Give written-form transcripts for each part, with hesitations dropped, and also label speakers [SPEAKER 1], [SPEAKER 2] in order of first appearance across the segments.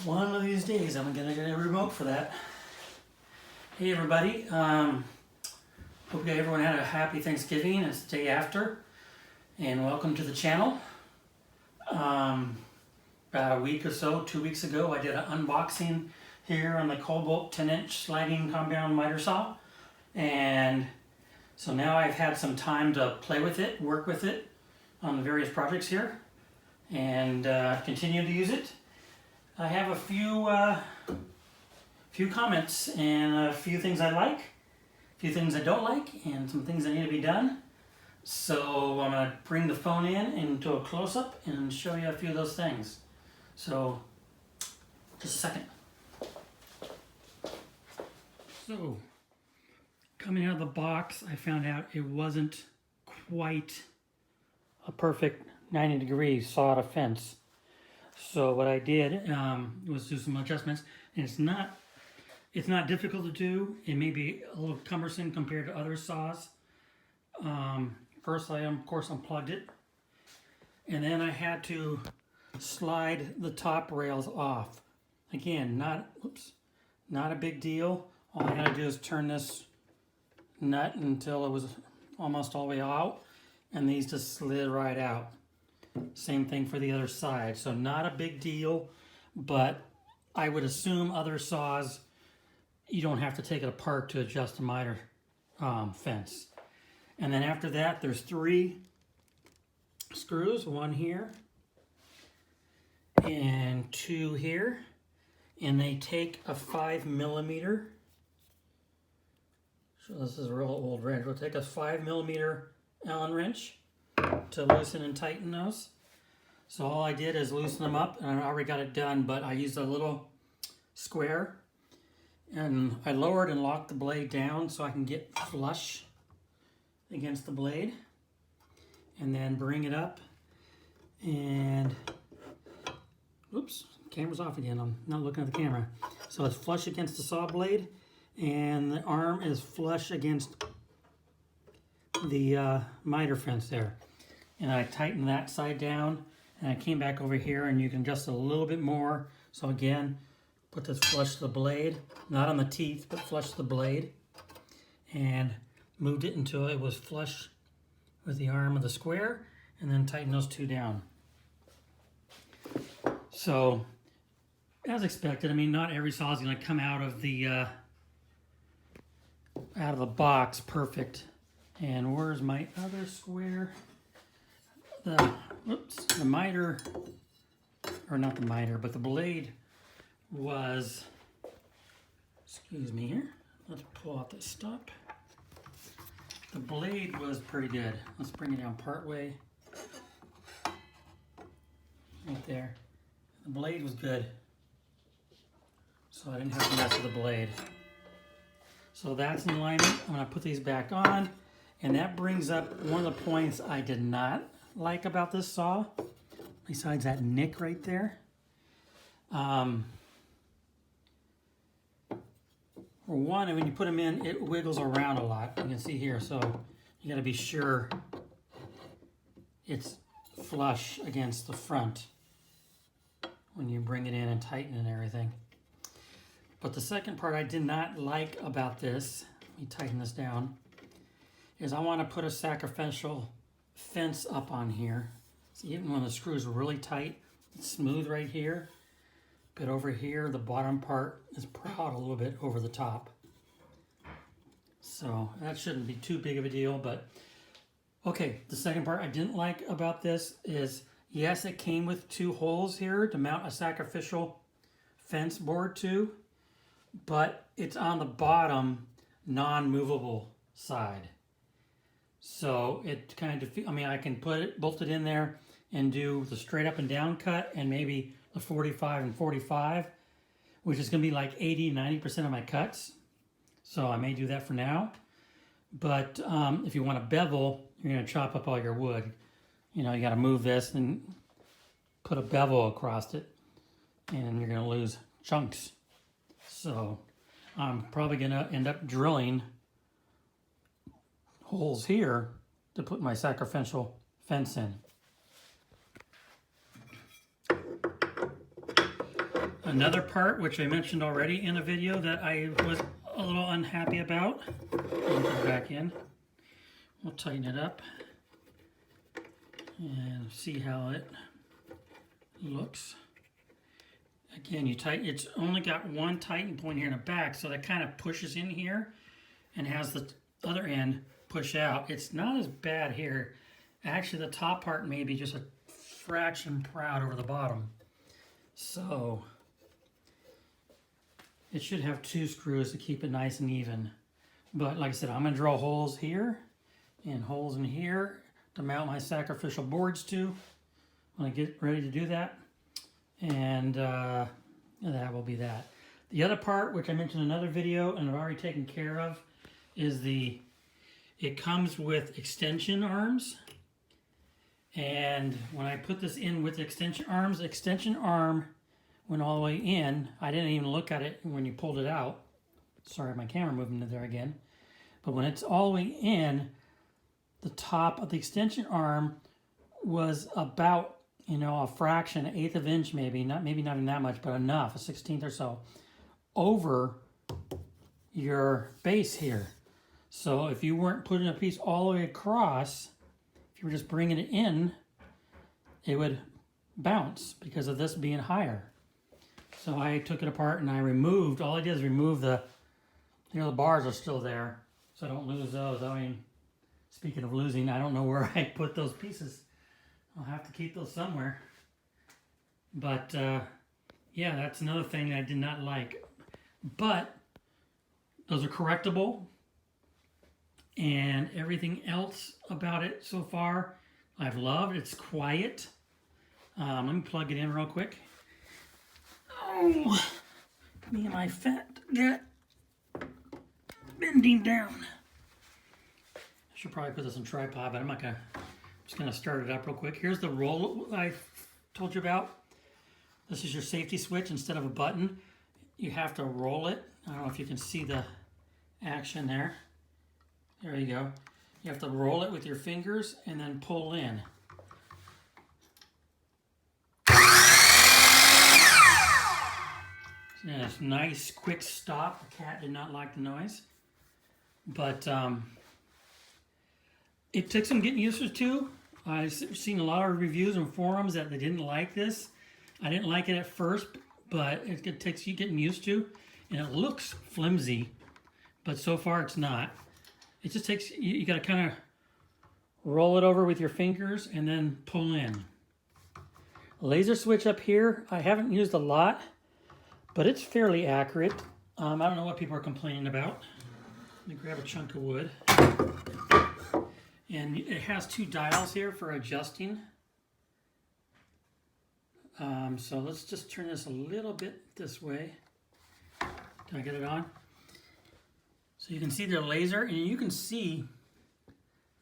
[SPEAKER 1] One of these days I'm gonna get a remote for that. Hey everybody, hope everyone had a happy Thanksgiving. It's the day after, and welcome to the channel. About a week or so, 2 weeks ago, I did an unboxing here on the Kobalt 10-inch sliding compound miter saw, and so now I've had some time to play with it, work with it on the various projects here, and continue to use it. I have a few comments and a few things I like, a few things I don't like, and some things that need to be done. So I'm going to bring the phone in into a close-up and show you a few of those things. So, just a second. So, coming out of the box, I found out it wasn't quite a perfect 90 degrees saw to fence. So what I did was do some adjustments, and it's not difficult to do. It may be a little cumbersome compared to other saws. First I of course unplugged it, and then I had to slide the top rails off. Again, not a big deal. All I had to do is turn this nut until it was almost all the way out, and these just slid right out. Same thing for the other side. So not a big deal, but I would assume other saws, you don't have to take it apart to adjust the miter fence. And then after that, there's 3 screws, 1 here and 2 here, and they take a 5mm. So this is a real old wrench. We'll take a 5mm Allen wrench to loosen and tighten those. So all I did is loosen them up, and I already got it done, but I used a little square, and I lowered and locked the blade down so I can get flush against the blade, and then bring it up, and oops, camera's off again. I'm not looking at the camera. So it's flush against the saw blade, and the arm is flush against the miter fence there. And I tightened that side down, and I came back over here, and you can adjust a little bit more. So again, put this flush to the blade, not on the teeth, but flush to the blade, and moved it until it was flush with the arm of the square, and then tighten those 2 down. So, as expected, I mean, not every saw is going to come out of the box perfect. And where's my other square? The miter, or not the miter, but the blade was, excuse me here, let's pull out this stop. The blade was pretty good. Let's bring it down part way. Right there. The blade was good, so I didn't have to mess with the blade. So that's in alignment. I'm going to put these back on, and that brings up one of the points I did not like about this saw, besides that nick right there. For one, when you put them in, it wiggles around a lot. You can see here, so you got to be sure it's flush against the front when you bring it in and tighten and everything. But the second part I did not like about this, let me tighten this down, is I want to put a sacrificial fence up on here. So even when the screw is really tight, it's smooth right here, but over here the bottom part is proud a little bit over the top. So that shouldn't be too big of a deal, but okay. The second part I didn't like about this is, yes, it came with 2 holes here to mount a sacrificial fence board to, but it's on the bottom non-movable side. So it kind of, I mean, I can bolt it in there and do the straight up and down cut, and maybe the 45 and 45, which is going to be like 80-90% of my cuts. So I may do that for now. But if you want to bevel, you're going to chop up all your wood. You know, you got to move this and put a bevel across it, and you're going to lose chunks. So I'm probably going to end up drilling holes here to put my sacrificial fence in. Another part, which I mentioned already in a video that I was a little unhappy about. I'll put it back in. We'll tighten it up and see how it looks. Again, it's only got one tighten point here in the back, so that kind of pushes in here and has the other end push out. It's not as bad here. Actually, the top part may be just a fraction proud over the bottom. So it should have 2 screws to keep it nice and even. But like I said, I'm going to drill holes here and holes in here to mount my sacrificial boards to when I get ready to do that. And that will be that. The other part, which I mentioned in another video and I've already taken care of, is it comes with extension arms. And when I put this in with extension arms, the extension arm went all the way in. I didn't even look at it when you pulled it out. Sorry, my camera moved into there again. But when it's all the way in, the top of the extension arm was about, you know, a fraction, 1/8 of an inch maybe not even that much, but enough, a 1/16 or so, over your base here. So if you weren't putting a piece all the way across, if you were just bringing it in, it would bounce because of this being higher. So I took it apart and I removed, all I did is remove the bars are still there, so I don't lose those. I mean, speaking of losing, I don't know where I put those pieces. I'll have to keep those somewhere. But yeah, that's another thing that I did not like. But those are correctable. And everything else about it so far, I've loved. It's quiet. Let me plug it in real quick. Oh, me and my fat gut bending down. I should probably put this on tripod, but I'm not gonna. Just gonna start it up real quick. Here's the roll I told you about. This is your safety switch. Instead of a button, you have to roll it. I don't know if you can see the action there. There you go. You have to roll it with your fingers and then pull in. Yeah, it's nice, quick stop. The cat did not like the noise. But it took some getting used to. I've seen a lot of reviews and forums that they didn't like this. I didn't like it at first, but it takes you getting used to. And it looks flimsy, but so far it's not. It just takes, you got to kind of roll it over with your fingers and then pull in. Laser switch up here, I haven't used a lot, but it's fairly accurate. I don't know what people are complaining about. Let me grab a chunk of wood. And it has 2 dials here for adjusting. So let's just turn this a little bit this way. Can I get it on? So you can see the laser, and you can see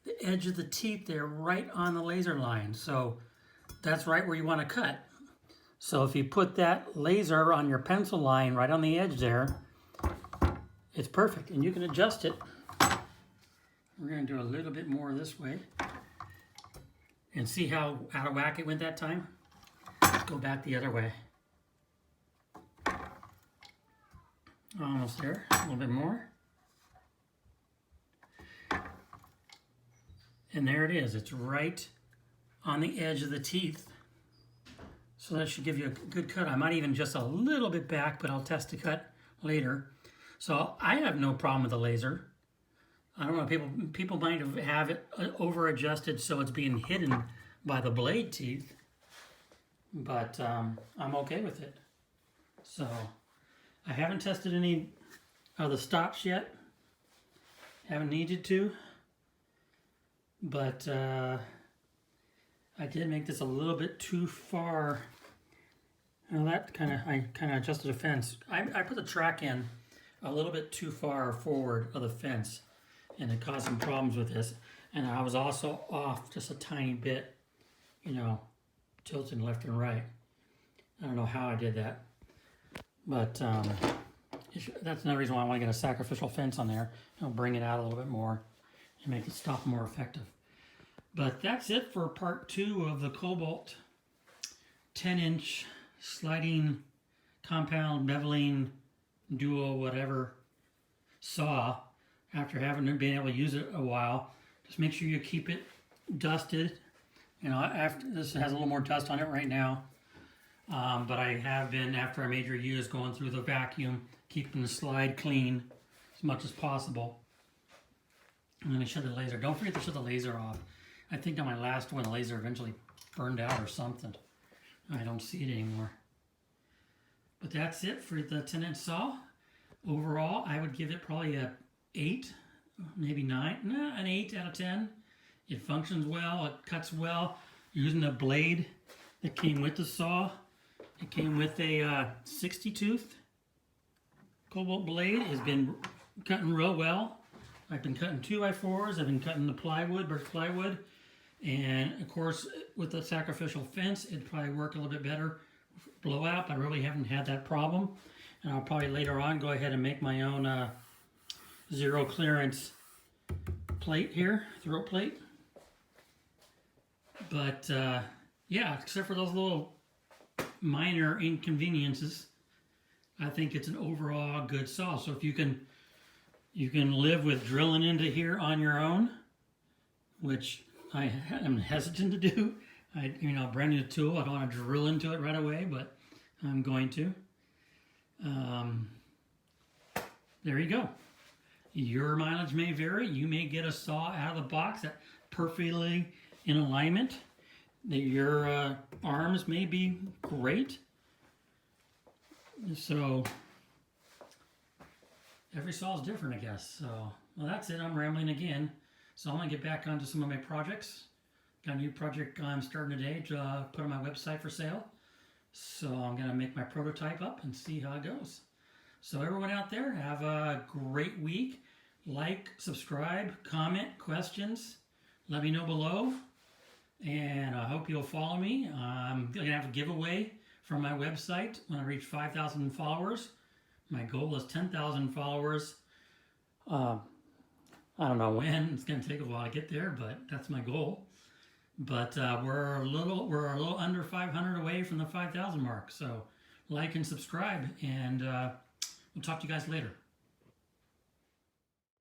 [SPEAKER 1] the edge of the teeth there right on the laser line. So that's right where you want to cut. So if you put that laser on your pencil line right on the edge there, it's perfect, and you can adjust it. We're going to do a little bit more this way. And see how out of whack it went that time? Let's go back the other way. Almost there, a little bit more. And there it is. It's right on the edge of the teeth. So that should give you a good cut. I might even just a little bit back, but I'll test the cut later. So I have no problem with the laser. I don't know, people might have it over adjusted so it's being hidden by the blade teeth, but I'm okay with it. So I haven't tested any of the stops yet. Haven't needed to, but I did make this a little bit too far. Well, I kind of adjusted the fence. I put the track in a little bit too far forward of the fence, and it caused some problems with this. And I was also off just a tiny bit, you know, tilting left and right. I don't know how I did that, but that's another reason why I want to get a sacrificial fence on there. It'll bring it out a little bit more and make the stop more effective. But that's it for part 2 of the Kobalt 10-inch sliding compound beveling duo whatever saw after having been able to use it a while. Just make sure you keep it dusted. You know, after this has a little more dust on it right now, but I have been, after a major use, going through the vacuum, keeping the slide clean as much as possible. I'm going to shut the laser. Don't forget to shut the laser off. I think on my last one, the laser eventually burned out or something. I don't see it anymore. But that's it for the 10-inch saw. Overall, I would give it probably a 8, maybe 9. Nah, an 8 out of 10. It functions well. It cuts well. Using the blade that came with the saw. It came with a 60 tooth Kobalt blade. It's been cutting real well. I've been cutting 2x4s. I've been cutting the plywood, birch plywood. And of course, with the sacrificial fence, it'd probably work a little bit better. Blowout, I really haven't had that problem. And I'll probably later on go ahead and make my own zero clearance plate here, throat plate. But yeah, except for those little minor inconveniences, I think it's an overall good saw. So if you can live with drilling into here on your own, which I am hesitant to do. Brand new tool. I don't want to drill into it right away, but I'm going to. There you go. Your mileage may vary. You may get a saw out of the box that perfectly in alignment. Your arms may be great. So every saw is different, I guess. So, well, that's it. I'm rambling again. So I'm going to get back onto some of my projects. Got a new project I'm starting today to put on my website for sale. So I'm going to make my prototype up and see how it goes. So everyone out there, have a great week. Like, subscribe, comment, questions. Let me know below. And I hope you'll follow me. I'm going to have a giveaway from my website when I reach 5,000 followers. My goal is 10,000 followers. I don't know when. It's going to take a while to get there, but that's my goal. But we're a little under 500 away from the 5,000 mark. So like and subscribe, and we'll talk to you guys later.